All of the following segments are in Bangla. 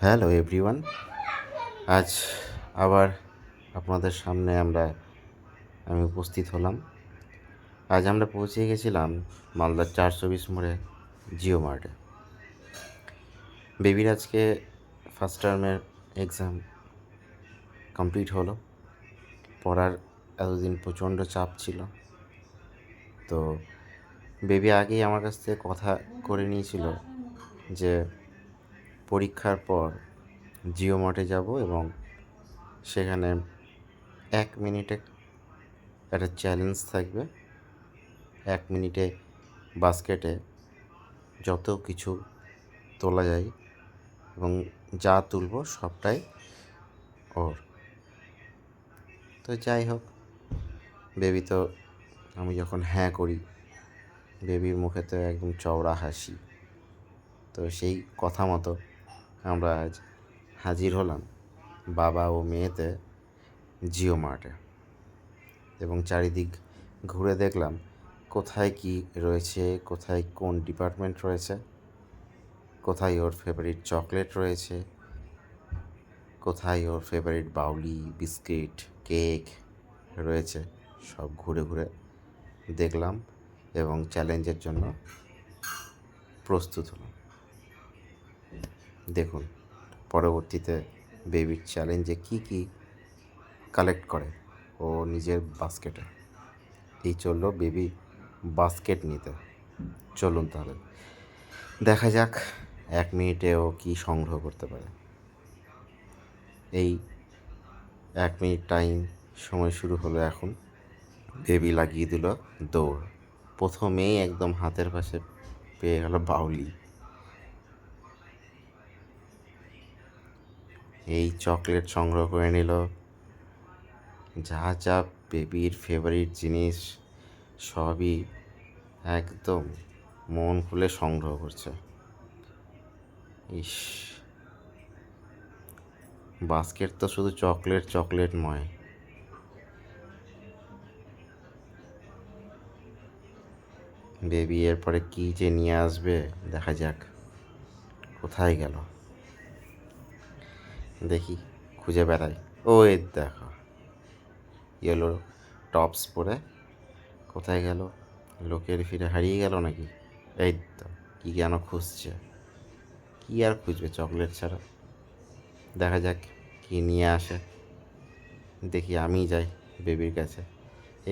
হ্যালো এভরিওয়ান, আজ আবার আপনাদের সামনে আমি উপস্থিত হলাম। আজ আমরা পৌঁছে গেছিলাম মালদার 420 মোড়ে জিও মার্টে। বেবির আজকে ফার্স্ট টার্মের এক্সাম কমপ্লিট হলো। পড়ার এতদিন প্রচণ্ড চাপ ছিল, তো বেবি আগেই আমার কাছ থেকে কথা করে নিয়েছিল যে পরীক্ষার পর জিও মার্টে যাব এবং সেখানে 1 মিনিটে একটা চ্যালেঞ্জ থাকবে। 1 মিনিটে বাস্কেটে যত কিছু তোলা যায় এবং যা তুলব সবটাই ওর। তো যাই হোক, বেবি তো আমি যখন হ্যাঁ করি, বেবির মুখে তো একদম চওড়া হাসি। তো সেই কথা মতো আমরা আজ হাজির হলাম বাবা ও মেয়েতে জিও মার্টে এবং চারিদিক ঘুরে দেখলাম কোথায় কি রয়েছে, কোথায় কোন ডিপার্টমেন্ট রয়েছে, কোথায় ওর ফেভারিট চকলেট রয়েছে, কোথায় ওর ফেভারিট বাউলি, বিস্কিট, কেক রয়েছে। সব ঘুরে ঘুরে দেখলাম এবং চ্যালেঞ্জের জন্য প্রস্তুত হলাম। দেখুন পরবর্তীতে বেবির চ্যালেঞ্জে কি কি কালেক্ট করে ও নিজের বাস্কেটে। এই চললো বেবি বাস্কেট নিতে। চলুন তাহলে দেখা যাক 1 মিনিটে ও কী সংগ্রহ করতে পারে। এই 1 মিনিট টাইম সময় শুরু হলো এখন। বেবি লাগিয়ে দিল দৌড়। প্রথমেই একদম হাতের পাশে পেয়ে গেল বাউলি। এই চকলেট সংগ্রহ করে নিল। যা যা বেবির ফেভারিট জিনিস সবই একদম মন খুলে সংগ্রহ করছে। ইস, বাস্কেট তো শুধু চকলেট চকলেটময়। বেবি এরপরে কী যে নিয়ে আসবে দেখা যাক। কোথায় গেল দেখি, খুঁজে বেড়াই। ও এ দেখো, ইয়েলো টপস পরে কোথায় গেল? লোকের ফিরে হারিয়ে গেল নাকি? এই তো, কী যেন খুঁজছে। কী আর খুঁজবে চকলেট ছাড়া? দেখা যাক কী নিয়ে আসে। দেখি আমি যাই বেবির কাছে।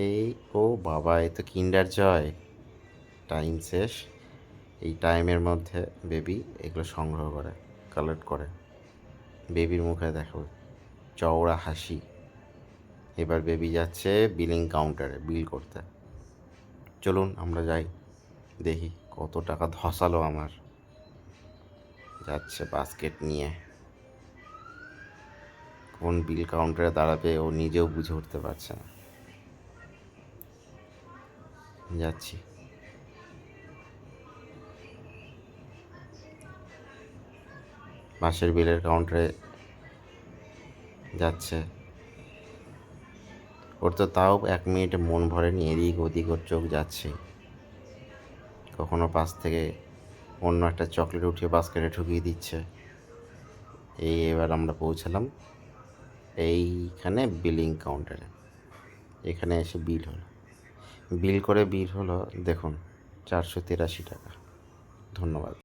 এই, ও বাবা, এ তো কিন্ডার জয়। টাইম শেষ। এই টাইমের মধ্যে বেবি এগুলো সংগ্রহ করে, কালেক্ট করে। বেবির মুখে দেখো চওড়া হাসি। এবার বেবি যাচ্ছে বিলিং কাউন্টারে বিল করতে। চলুন আমরা যাই, দেখি কত টাকা ধসালো আমার। যাচ্ছে বাস্কেট নিয়ে। কোন বিল কাউন্টারে দাঁড়াবে ও নিজেও বুঝে উঠতে পারছে না। যাচ্ছি। পাশের বিলের কাউন্টারে যাচ্ছে। ওর তো তাও 1 মিনিটে মন ভরেনি, এদিক ওদিক ওর চোখ যাচ্ছে। কখনো পাশ থেকে অন্য একটা চকলেট উঠিয়ে বাস্কেটে ঢুকিয়ে দিচ্ছে। এবার আমরা পৌঁছালাম এইখানে বিলিং কাউন্টারে। এখানে এসে বিল করে বিল হলো দেখুন 483 টাকা। ধন্যবাদ।